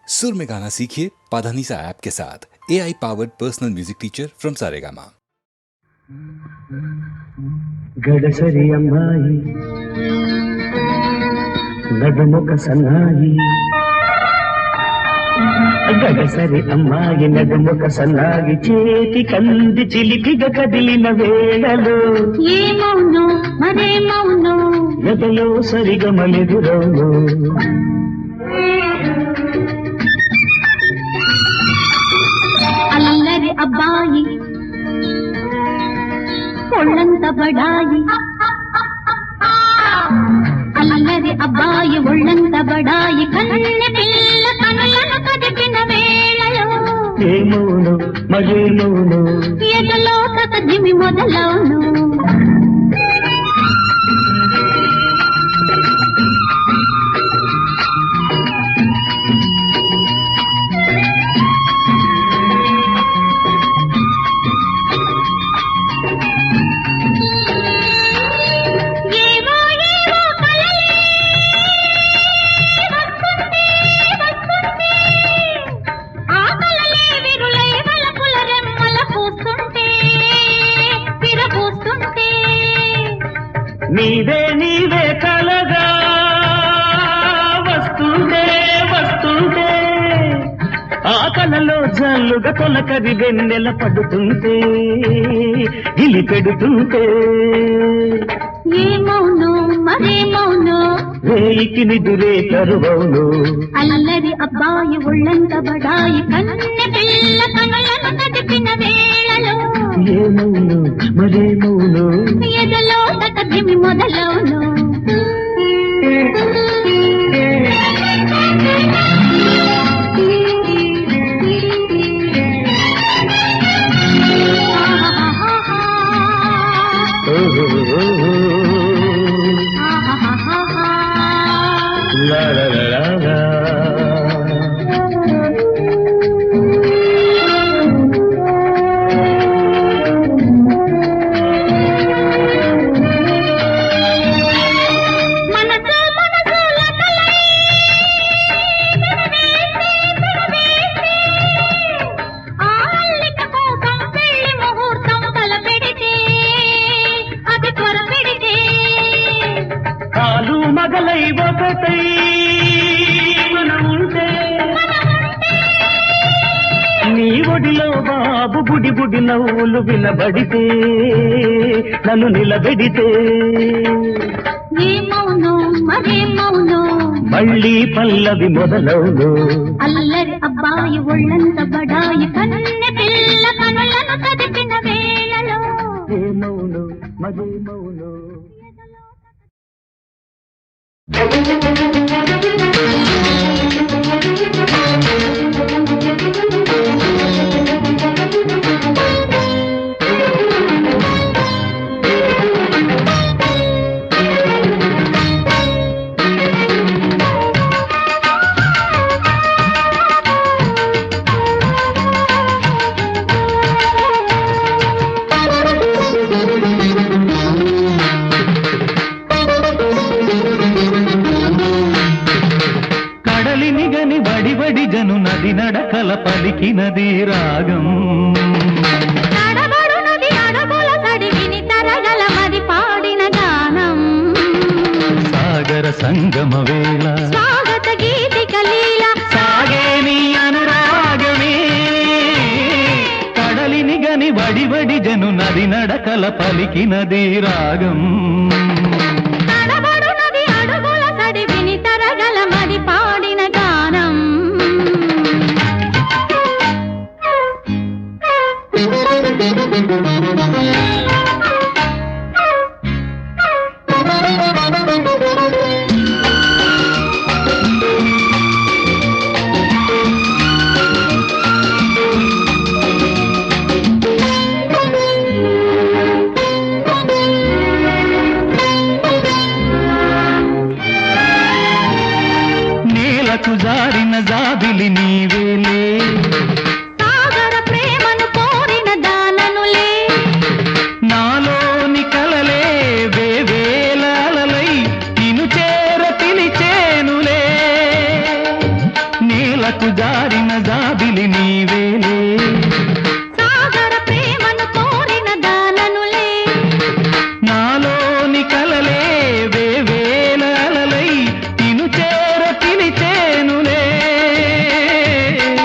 सुर में गाना सीखिए पाधानीसा ऐप के साथ AI powered personal music teacher from Saregama. గడసరి అమ్మాయి నడుముక సన్నాయి గడసరి అమ్మాయి నడుముక సన్నాయి చేతి కంది చిలిపిగా కదిలిన వేళలో ఏమౌనో మరేమౌనో ఎదలో సరిగమలెదురౌను అల్లరి అబ్బాయి ఒళ్ళంత బడాయి అల్లరి అబ్బాయి ఒళ్ళంత బడాయి కన్నె పిల్ల కనులను కదిపిన వేళలో ఏమౌను మరేమౌను ఎదలో కదిమి మొదలవును నీవే నీవే కలగా వస్తుంటే వస్తుంటే ఆ కలలో జల్లుగా తొలకరి వెన్నెల పడుతుంటే గిలి పెడుతుంటే ఏమౌనో మరేమౌనో రేయికి నిదురే కరువౌను అల్లరి అబ్బాయి ఒళ్ళంత బడాయి కన్నె పిల్ల కనులను కదిపిన వేళలో ఏమౌను మరేమౌను ఎదలో కదిమి మొదలవును లా లా లా లా మగలై ఒకటై మనముంటే నీ ఒడిలో బాబు బుడి బుడి నవ్వులు వినబడితే నన్ను నిలబెడితే ఏమౌనో మరేమౌనో మళ్ళీ పల్లవి మొదలవును అల్లరి అబ్బాయి ఒళ్ళంత బడాయి కన్నె పిల్ల కనులను కదిపిన వేళలో ఏమౌను మరేమౌను జను నది నడకల పలికినది రాగం నడబడునది అడగుల తడివిని తరగల మరి పాడిన గానం సాగర సంగమ వేళ స్వాగత గీతిక లీల సాగే నీ అనురాగమే కడలిని గని వడి వడి జను నది నడకల పలికినది రాగం నడబడునది అడగుల తడివిని తరగల మరి పాడిన గానం నేలకు జారిన జాబిలి నీవేలే సాగర ప్రేమను కోరిన దాననులే నాలోని కలలే వేవేలలై నిన్ను చేర పిలిచేనులే నేల కళ్ళకు జారిన జాబిలి నీవేలే సాగర ప్రేమను కోరిన దాననులే నాలోని కలలే వేవేల అలలై నిన్ను చేర పిలిచేనులే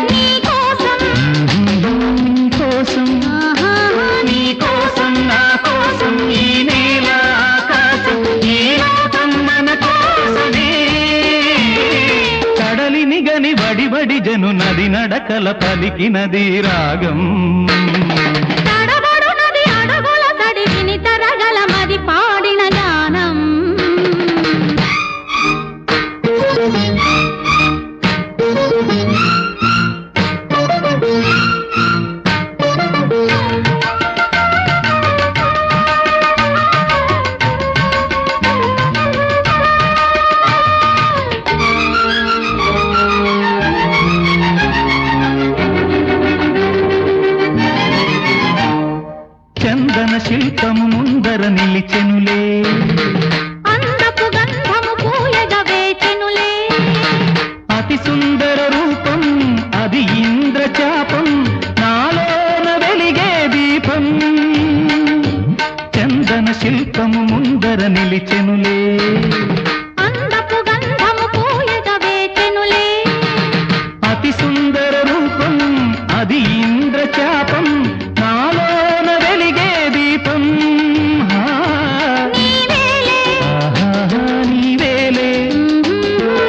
నీ కోసం కోసం నీ కోసం నా కోసం ఈ నేల ఆకాశం ఈ లోకం మన కోసమే కడలిని గని వడి జను నది నడకల పలికినది రాగం తడబడునది అడుగుల తడి విని తరగల మది పాడిన గానం చందన శిల్పము ముందర నిలిచెనులే అందపు గంధము పూయగ వేచెనులే అతి సుందర రూపం అది ఇంద్రచాపం నాలోన వెలిగే దీపం చందన శిల్పము ముందర నిలిచెనులే అందపు గంధము పూయగ వేచెనులే అతి సుందర రూపం అది ఇంద్రచాపం నాలోన వెలిగే దీపం నీవేలే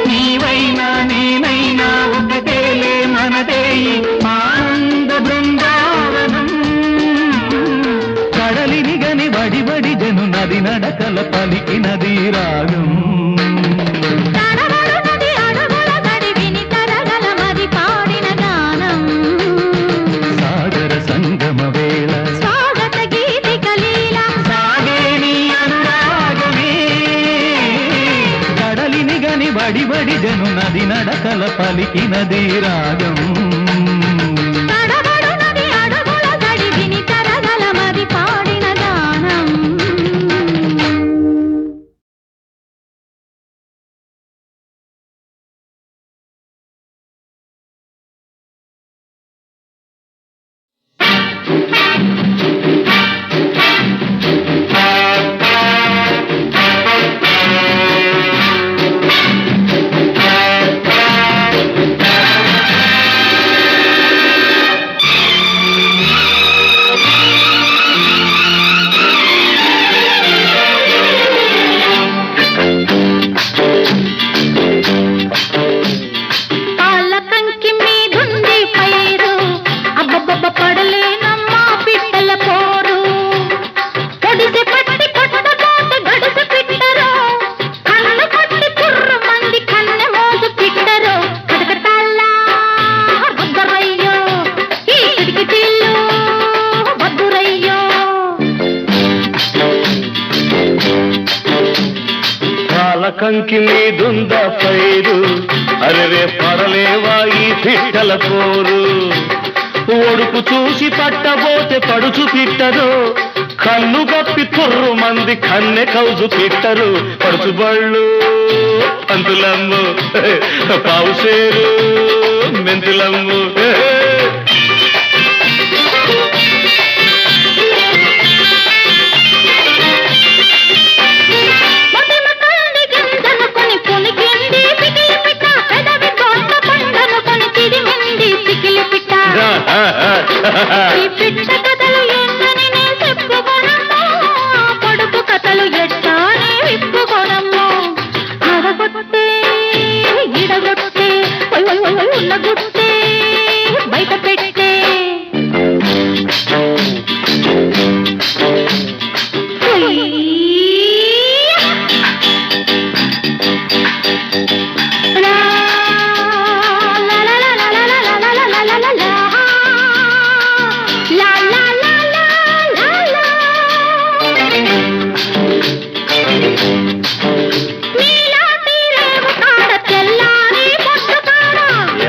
నీవైనా నేనైనా ఒకటేలే మనదేయి ఆనంద బృందావనం కడలిని గని వడి జను నది నడకల పలికినది రాగం తడబడునది అడుగుల తడి విని తరగల మది పాడిన గానం సాగర సంగమ వేళ స్వాగత గీతిక లీల సాగే నీ అనురాగమే కడలిని గని వడి జను నది నడకల పలికినది రాగం తడబడునది అడుగుల తడి విని తరగల మది పాడిన గానం పాల కంకి మీదుంది పైరు అబ్బబ్బబ్బ పడలేనమ్మా పిట్టల పోరు పొడిసి పట్టి కొట్టబోతే గడుసు పిట్టరు కన్ను పట్టి కుర్రు మంది కన్నె మోజు పిట్టరు కటకటాల్లా బుద్దరయ్యో ఈ కిటికీలు బద్దురయ్యో పాలకంకి మీదుందా పైరు అరెరే పడలేవా ఈ పిట్టల పోరు ఒడుపు చూసి పట్టబోతే పడుచు పిట్టరు కన్ను కప్పి తుర్రు మంది కన్నె కౌజు పిట్టరు పడుచు బళ్ళు పంతులమ్ము పావుసేరు మెంతులమ్ము మొటిమకాలి గింజనుకొని పునికింది పికిలి పిట్ట పెదవి కోట పండనుకొని చిరిమింది పికిలి పిట్ట ఈ పిట్ట కథలు ఎన్నని నే చెప్పుకోనమ్మో పొడుపు కథలు ఎట్టానే విప్పుకోనమ్మో అడగొట్టే ఇడగొట్టే ఉన్నగొట్టే బయట పెట్టే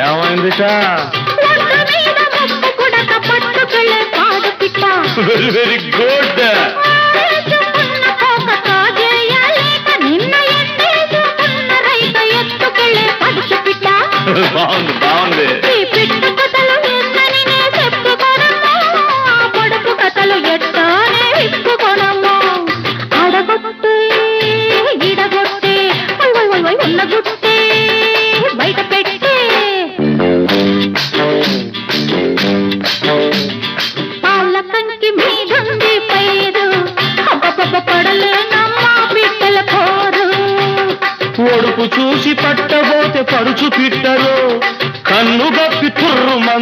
ఏమైందిట వెరీ వెరీ గుడ్ బాగుంది బాగుంది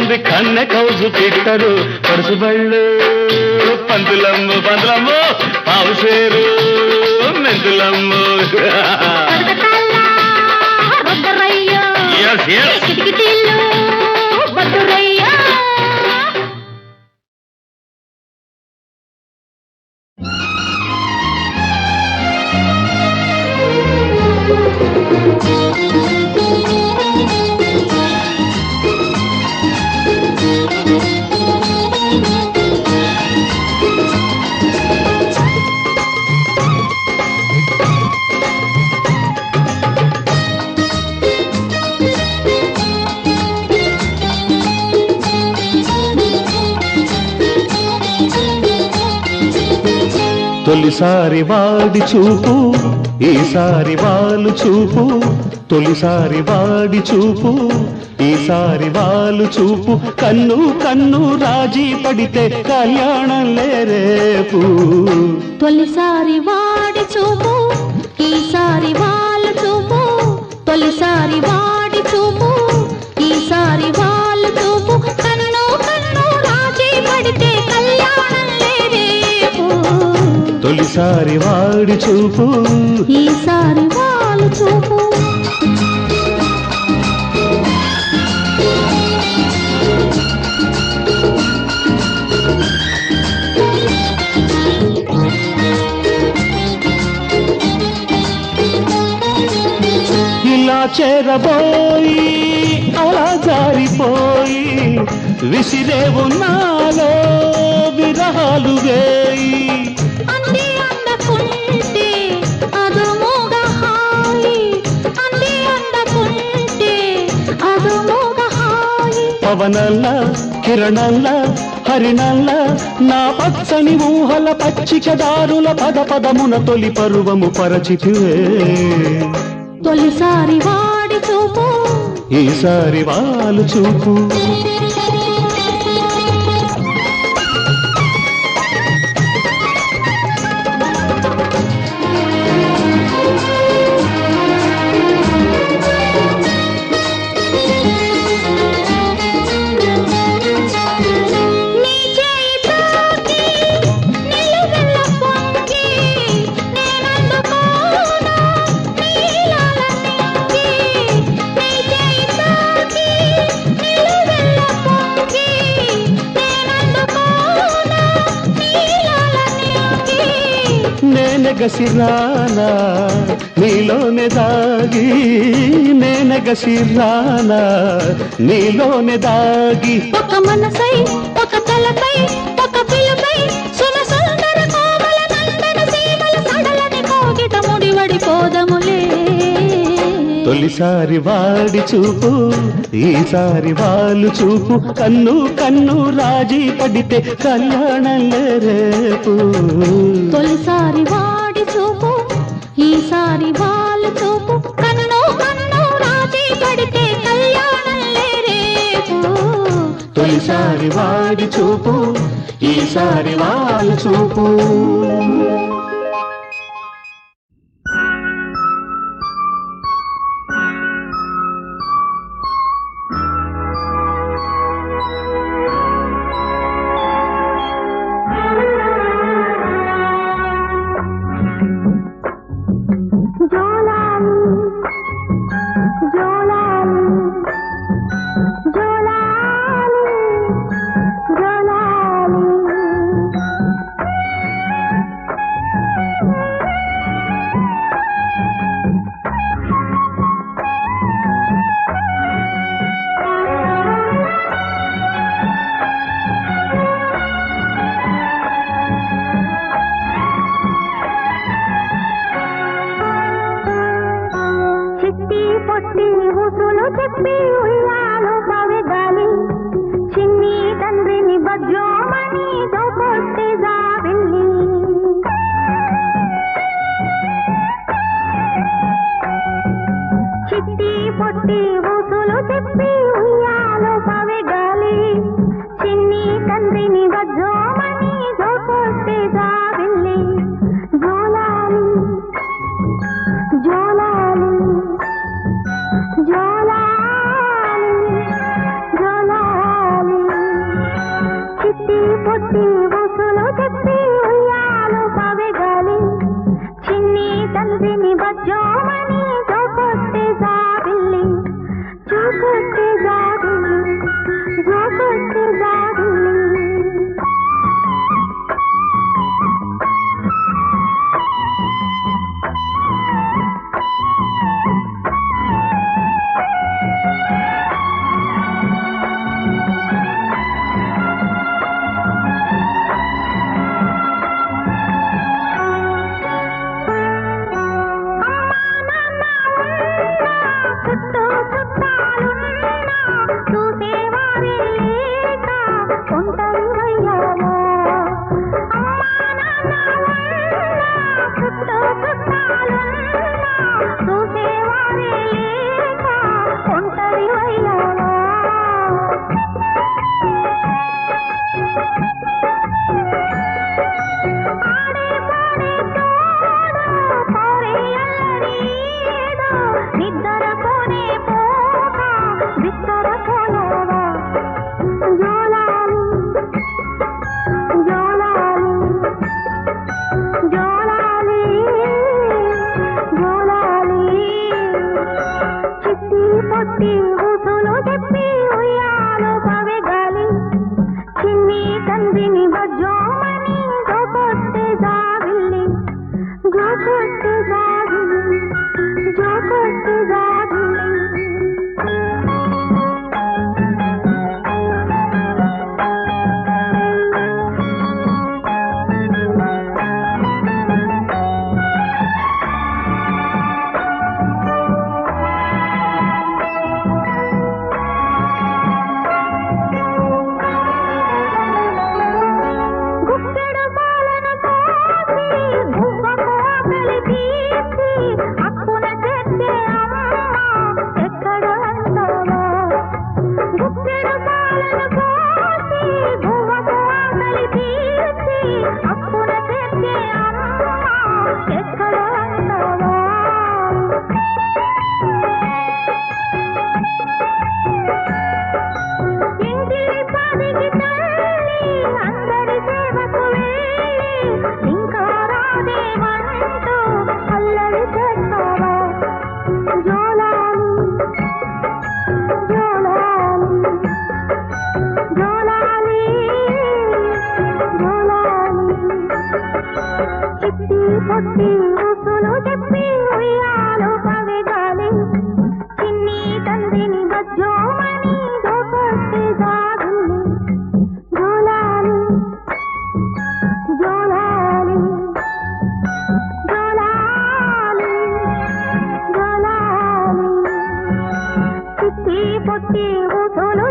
మంది కన్నె కౌజు తిట్టరు పడుసు బళ్ళు పందులమ్ము పందులమ్ము పావుసేరు మెంతులమ్ము Yes, yes. కిటికీలు బద్దురయ్యా తొలిసారి వాడి చూపు ఈసారి వాళ్ళు చూపు తొలిసారి వాడి చూపు ఈసారి వాళ్ళు చూపు కన్ను కన్ను రాజీ పడితే కళ్యాణం లేరేపు తొలిసారి వాడి చూపు ఈసారి వాళ్ళ చూపు తొలిసారి వాడి చూపు ఈసారి వాళ్ళ చూపు కన్ను కన్ను రాజీ పడితే కళ్యాణం లేరేపు తొలిసారి వాడి చూపు ఈసారి వాళ్ళ చూపు ఇలా చేరబోయి అలా జారిపోయి విసిరే ఉన్నాలో విరహాలు వేయి అంది అందకుంటే అదో మోగ హాయి అంది అందకుంటే అదో మోగ హాయి పవనల్ల కిరణల్ల హరిణల్ల నా పచ్చని ఊహల పచ్చికదారుల పద పదమున తొలి పరువము పరచితివే తొలిసారి వాడి చూపు ఈసారి వాళ్ళు చూపు నీ చేయి తాకి నిలువెల్ల పొంగి నేనందుకోనా నీలాల నింగి నీ చేయి తాకి నిలువెల్ల పొంగి నేనందుకోనా నీలాల నింగి నేనెగసిరానా నీలోనే దాగి నేనెగసిరానా నీలోనే దాగి ఒక మనసై ఒక తలపై ఒక పిలుపై సుమ సుందర కోమల నందన సీమల సడలని కోగిట ముడివడిపోదములే తొలిసారి వాడి చూపు ఈసారి వాళ్ళు చూపు కన్ను కన్ను రాజీ పడితే కళ్యాణం రేపు తొలిసారి వాడి చూపు ఈసారి వాళ్ళ చూపు కన్ను కన్ను రాజీ పడితే కళ్యాణం రేపు తొలిసారి వాడి చూపు ఈసారి వాళ్ళ చూపు జోలాలి జోలాలి జోలాలి జోలాలి చిట్టి పొట్టి ఊసులు చెప్పి ఉయ్యాలు పవిగాలి చిన్ని తండ్రిని బజ్జోమని దోకొట్టి జాబిల్లి చిట్టి పొట్టి ఊసులు చెప్పి ఉయ్యాలు పవిగాలి చిన్ని తండ్రిని బజ్జోమని దోకొట్టి జాబిల్లి జోలాలి జోలాలి జోలాలి జోలాలి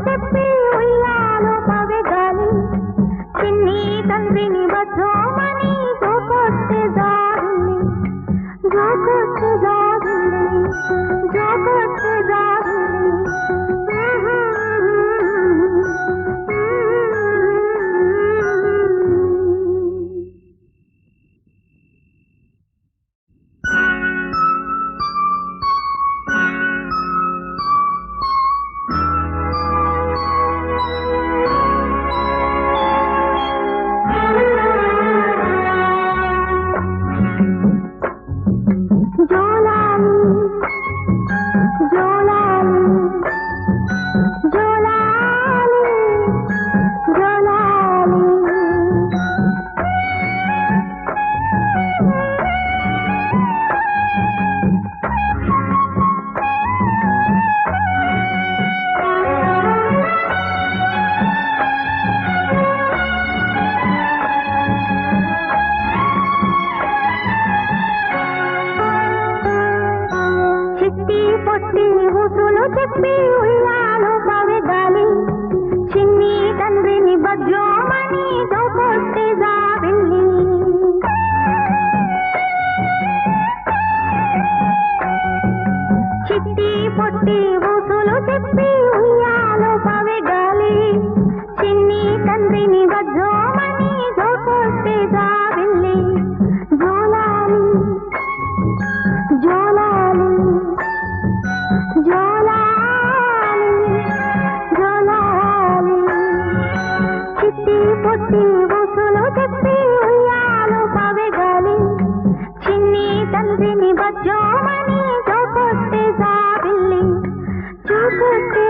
చెప్పి ఉయ్యాలో పవెగాలి చిన్ని తండ్రిని బజోమని జోకొస్తే జారిల్లి జోకొస్తే జారిల్లి జోకొస్తే జారిల్లి చెప్పి ఉయ్యాలో పవెగాలి చిన్ని తండ్రిని బజోమని జోకొస్తే జాబిల్లి చిట్టి పొట్టి ఊసులు చెప్పి ఉయ్యాలో పవెగాలి చిన్ని తండ్రిని బజోమని జోకొస్తే జాబిల్లి జోలాలి జోలాలి చిట్టి పొట్టి ఊసులు చెప్పి ఉయ్యాలో పవెగాలి చిన్ని తండ్రిని బజోమని జోకొస్తే జాబిల్లి జోకొస్తే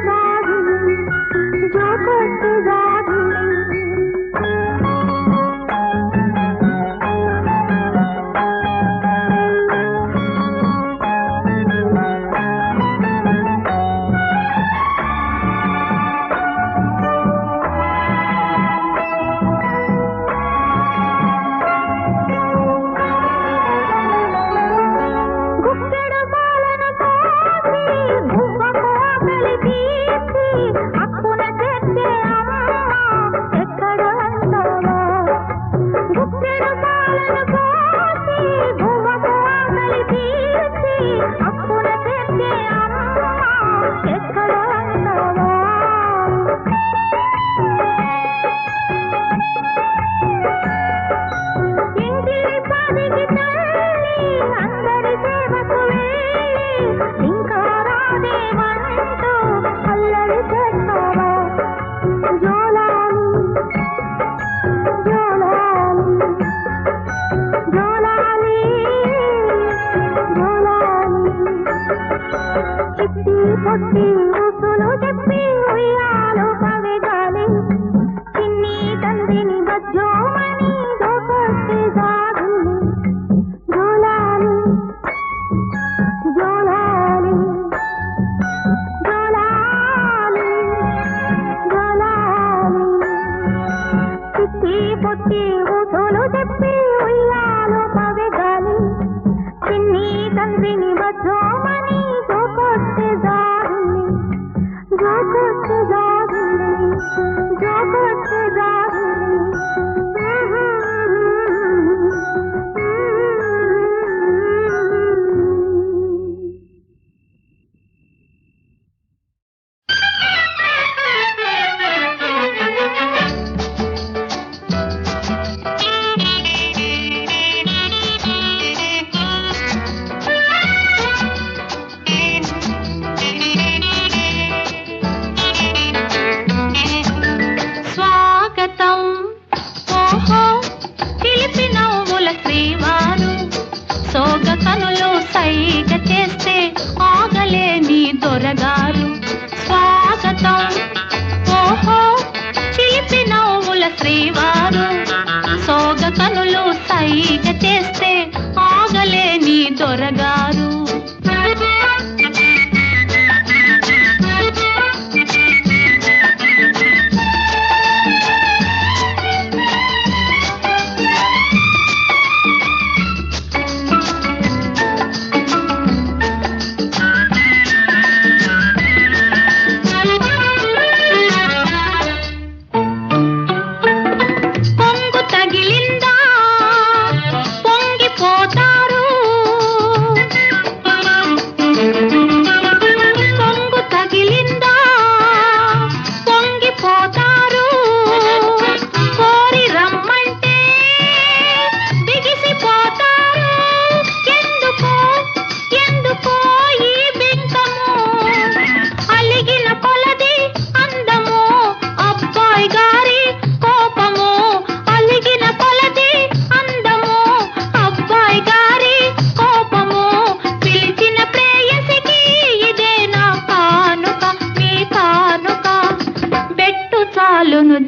జాబిల్లి జోకొస్తే జాబిల్లి పొట్టి ఊసులు చెప్పి ఉయ్యాలో పవెగాలి చిన్ని తండ్రిని బజోమని జోకొస్తే జాబిల్లి జోలాలి జోలాలి జోలాలి జోలాలి చిట్టి పొట్టి ఊసులు చెప్పి శ్రీవారు సోగ కనులు సైగ చేస్తే ఆగలేని దొరగారు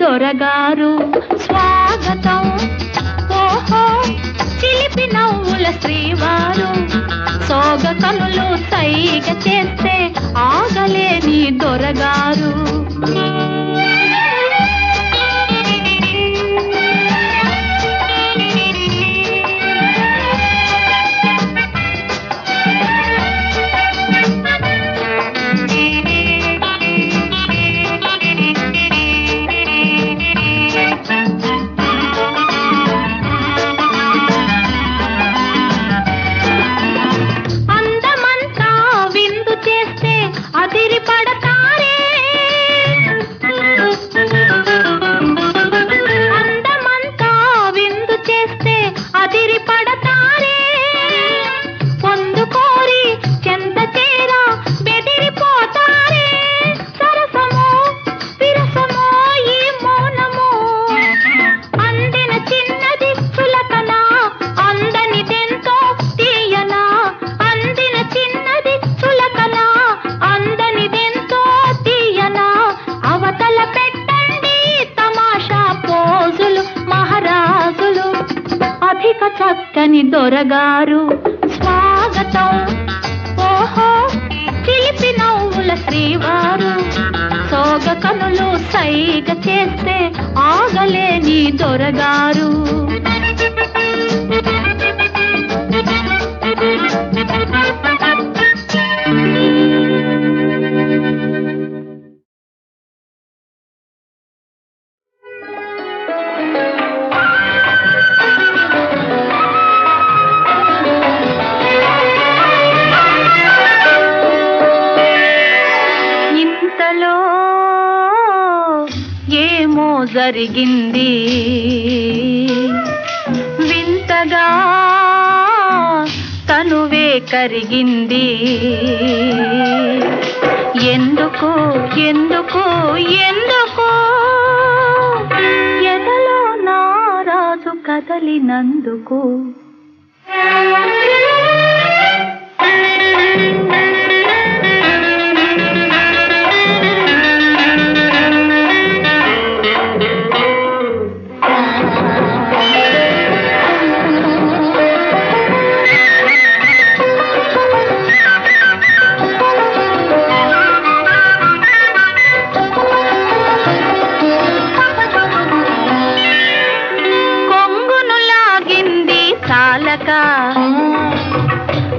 దొరగారు స్వాగతం ఓహో చిలిపి నవ్వుల శ్రీవారు సోగ కనులు సైగ చేస్తే ఆగలేని దొరగారు చక్కని దొరగారు స్వాగతం ఓహో చిలిపి నవ్వుల శ్రీవారు సోగ కనులు సైగ చేస్తే ఆగలేని దొరగారు జరిగింది వింతగా తనువే కరిగింది ఎందుకు ఎందుకు ఎందుకు ఎదలో నారాజు కదలినందుకు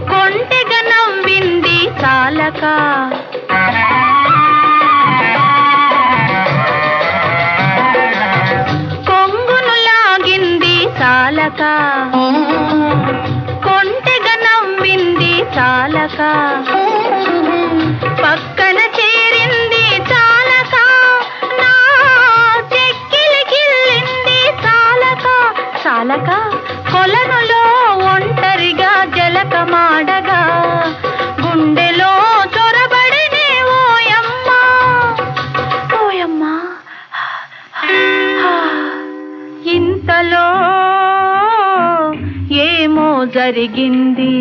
కొంటెగా నవ్వింది చాలక కొంగును లాగింది చాలక కొంటెగా నవ్వింది చాలక పక్కన చేరింది చాలక నా చెక్కిలి గిల్లింది చాలక చాలక కొలనులో ఒంటరిగా జలకమాడగా గుండెలో చొరబడినే ఓయమ్మా ఓయమ్మా ఇంతలో ఏమో జరిగింది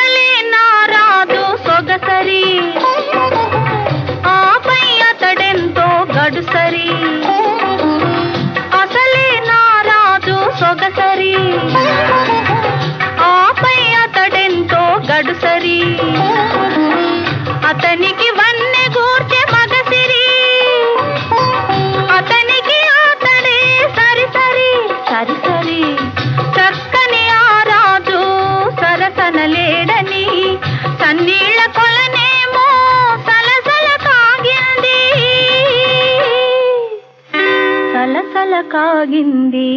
అసలే నారాజు సొగసరి, ఆపై అతడెంతో గడుసరి. అసలే నారాజు సొగసరి, ఆపై అతడెంతో గడుసరి. అతనికి వన్నె గూర్చె మగసిరి, అతనికి అతడే సరిసరి సరిసరి. చక్కని ఆ రాజు సరసన లేడని సన్నీళ్ల కొలనేమో సలసల కాగింది, సలసల కాగింది.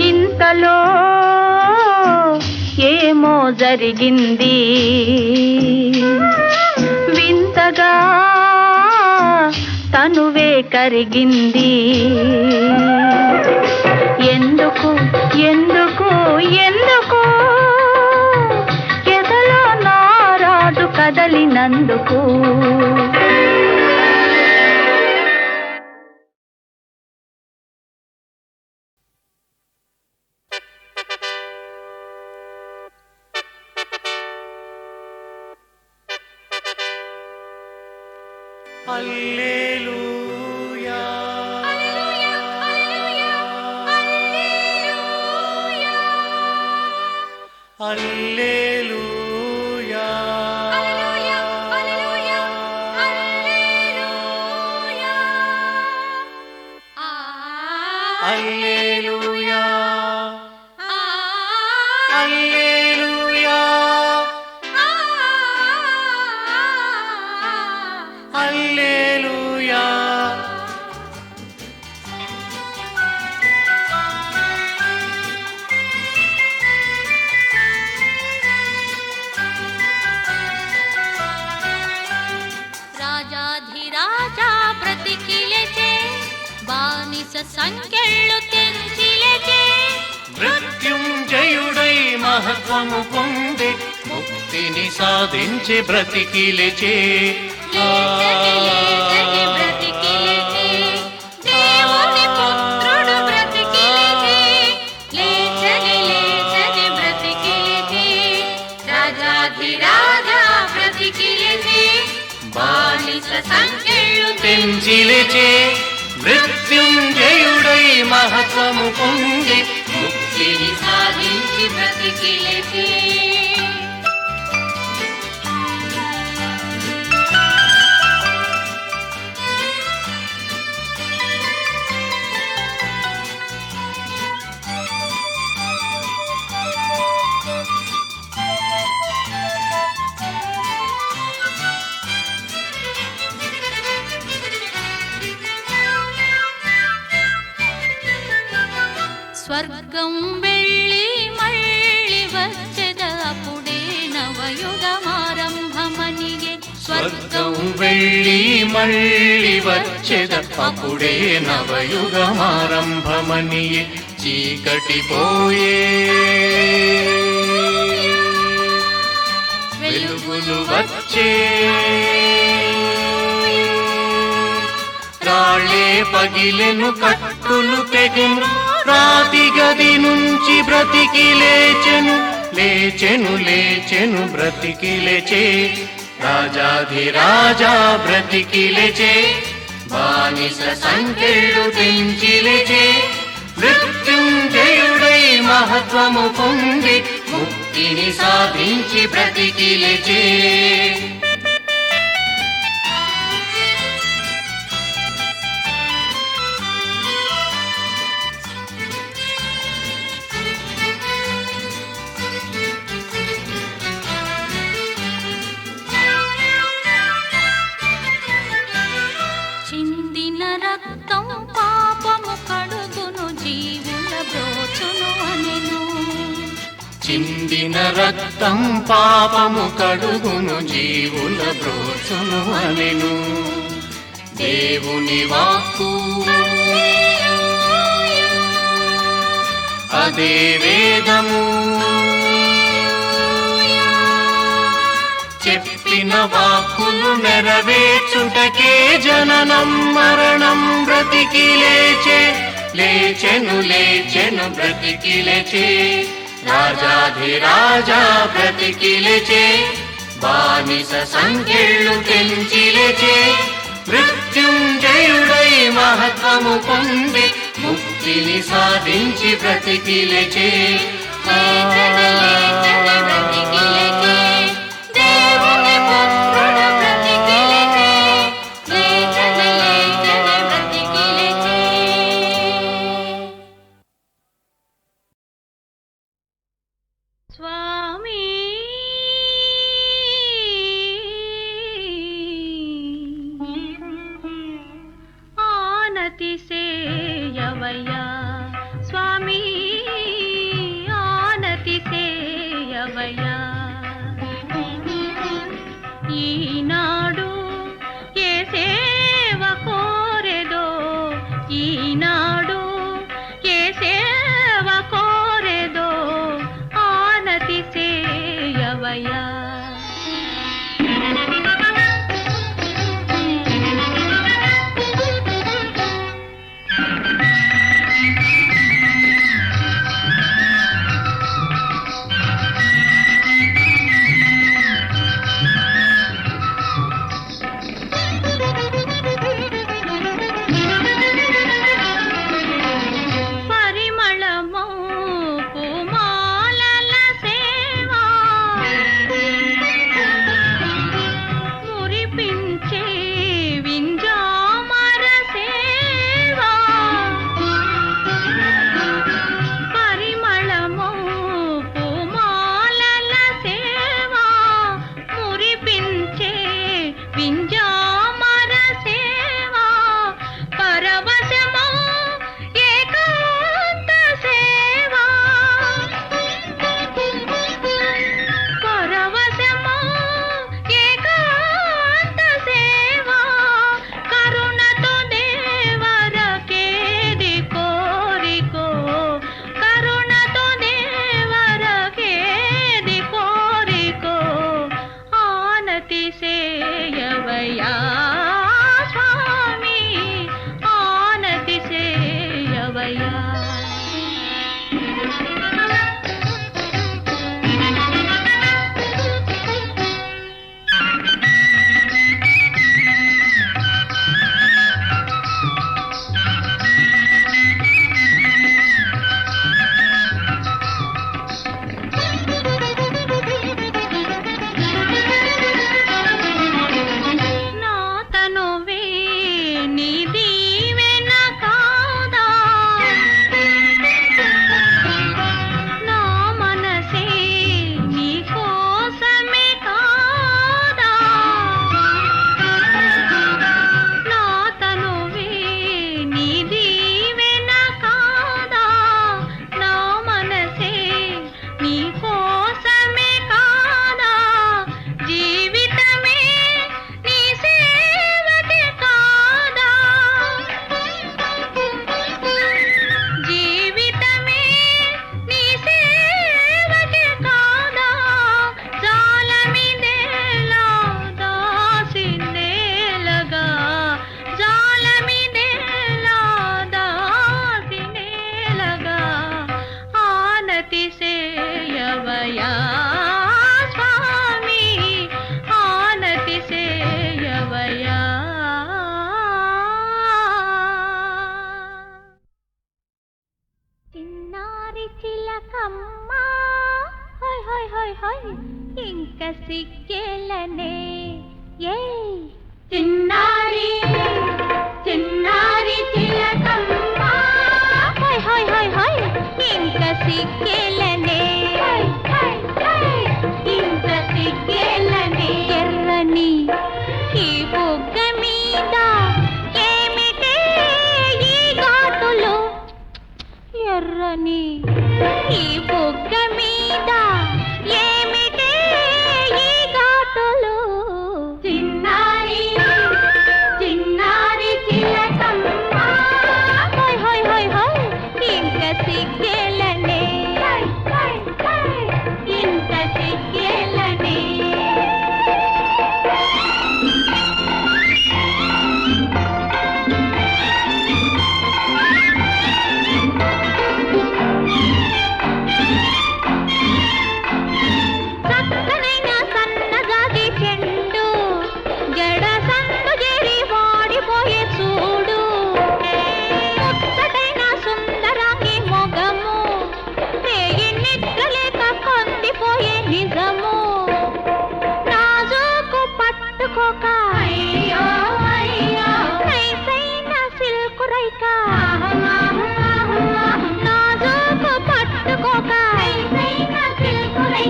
ఇంతలో ఏమో జరిగింది వింతగా, తనువే కరిగింది. ఎందుకు ఎందుకు ఎందుకు ఎదలో నారాజు కదలినందుకు. హల్లెలూయా హల్లెలూయా హల్లెలూయా హల్లెలూయా హల్లెలూయా. రాజాధిరాజా బ్రతికిలెచే, బానిస సంఖ్యలు తెంచిలెచే. మృత్యుంజయుడై మహత్వము పొందే, ముక్తిని సాధించి బ్రతికిలెచే. లేచని లేచని బ్రతికిలెచే, దేవుని పుత్రుడు బ్రతికిలెచే. లేచని లేచని బ్రతికిలెచే, రాజాధిరాజా బ్రతికిలెచే. బానిస సంఖ్యలు తెంచిలెచే, మృత్యుంజయుడై మహత్వము పొంది ముక్తిని సాధించి బ్రతికిలెచే. స్వర్గం వెళ్ళి మళ్ళీ వచ్చెద, అప్పుడే నవయుగమారంభమనిగే. స్వర్గం వెళ్ళి మళ్ళీ వచ్చెద, అప్పుడే నవయుగమారంభమనియే. చీకటి పోయే వెలుగులు వచ్చే, రాళ్ళే పగిలెను కట్టులు తెగెను, రాతి గది నుంచి బ్రతికి లేచెను. లేచెను లేచెను బ్రతికి లేచే, రాజాధిరాజా బ్రతికి లేచే. బానిస సంఖ్యలు తెంచి లేచే, మృత్యుంజయుడై మహత్వము పొంది ముక్తిని సాధించి బ్రతికి లేచే. చిందిన రక్తం పాపము కడుగును, జీవుల బ్రోచును అనెను. చిందిన రక్తం పాపము కడుగును, జీవుల బ్రోచును అనెను. దేవుని వాక్కు అదే వేదము, చెప్పిన వాక్కులు నెరవేర్చుటకే జననం మరణం బ్రతికి లేచే. లేచెను లేచెను బ్రతికి లేచే, రాజాధిరాజా బ్రతికిలెచే బానిస సంఖ్యలు తెంచిలెచే మృత్యుంజయుడై మహత్వము పొంది ముక్తిని సాధించి బ్రతికిలెచే స్వామి ఆనతి సేయవయ్యా స్వామి ఆనతి సేయవయ్యా ఈనాడు ఏ సేవ కోరెదో ఈనాడు ఏ సేవ కోరెదో ఆనతి సేయవయ్యా పరిమళమో పూమాలల సేవా మురిపించే వింజామర సేవా పరిమళమో పూమాలల సేవా మురిపించే వింజామర సేవా పరవశమో ఏకాంత సేవా పరవశమో ఏకాంత సేవా కరుణతో దేవరకేది కోరికో కరుణతో దేవరకేది కోరికో ఆనతి సేయవయ్యా స్వామి ఆనతి సేయవయ్యా నా తనువే నీ దీవెన కాదా నా మనసే నీ కోసమే కాదా నా తనువే నీ దీవెన కాదా నా మనసే నీ కోసమే కాదా జీవితమే నీ సేవకే కాదా జీవితమే నీ సేవకే కాదా జాలమిదేలా దాసినేలగా జాలమిదేలా దాసినేలగా ఆనతి సేయవయ్యా స్వామి ఆనతి సేయవయ్యా చిన్నారి చిలకమ్మ హోయ్ హోయ్ హోయ్ హోయ్ ఇంక సిగ్గేలనే ఏ చిన్నారి చిన్నారి చిలకమ్మ హోయ్ హోయ్ హోయ్ హోయ్ ఇంక సిగ్గేలనే ఇంక సిగ్గేలనే ఎర్రని ఈ బుగ్గ మీద ఏమిటే ఈ ఘాటులు ఎర్రని ఈ బుగ్గ మీద ఏమిటే ఈ ఘాటులు చిన్నారి చిన్నారి చిలకమ్మ హోయ్ హోయ్ హోయ్ హోయ్ ఇంక సిగ్గేలనే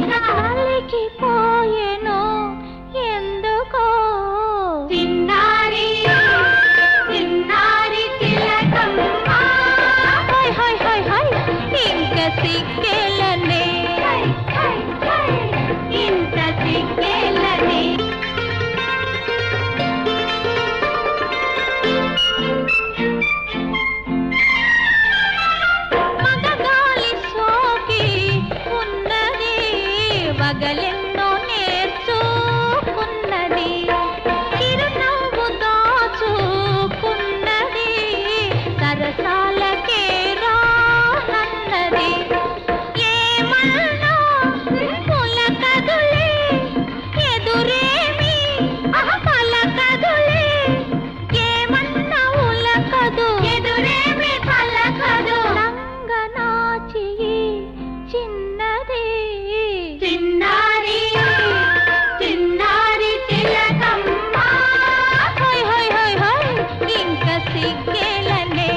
గాలికి పోయెను ఎందుకో చిన్నారి చిన్నారి తిలకమ్మ హై హై హై హై ఇంక సిగ్గేలనే ఇంత సిగ్గేలనే మగగాలి సోకి ఉన్నది వగలెన్నో నేర్చుకున్నది చిరునవ్వు దాచుకున్నది సరసాలకే రానన్నది ఏమన్నా పులకదులే ఎదురేమి పలకదులే ఏమన్నా ఉలకదు ఎదురేమి పలకదు నంగనాచి చిన్నది చిన్నారి చిన్నారి తిలకమ్మ హై హై హై హై ఇంక సిగ్గేలనే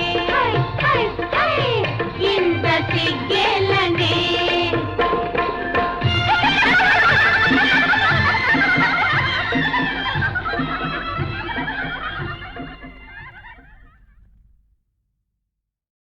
ఇంత సిగ్గే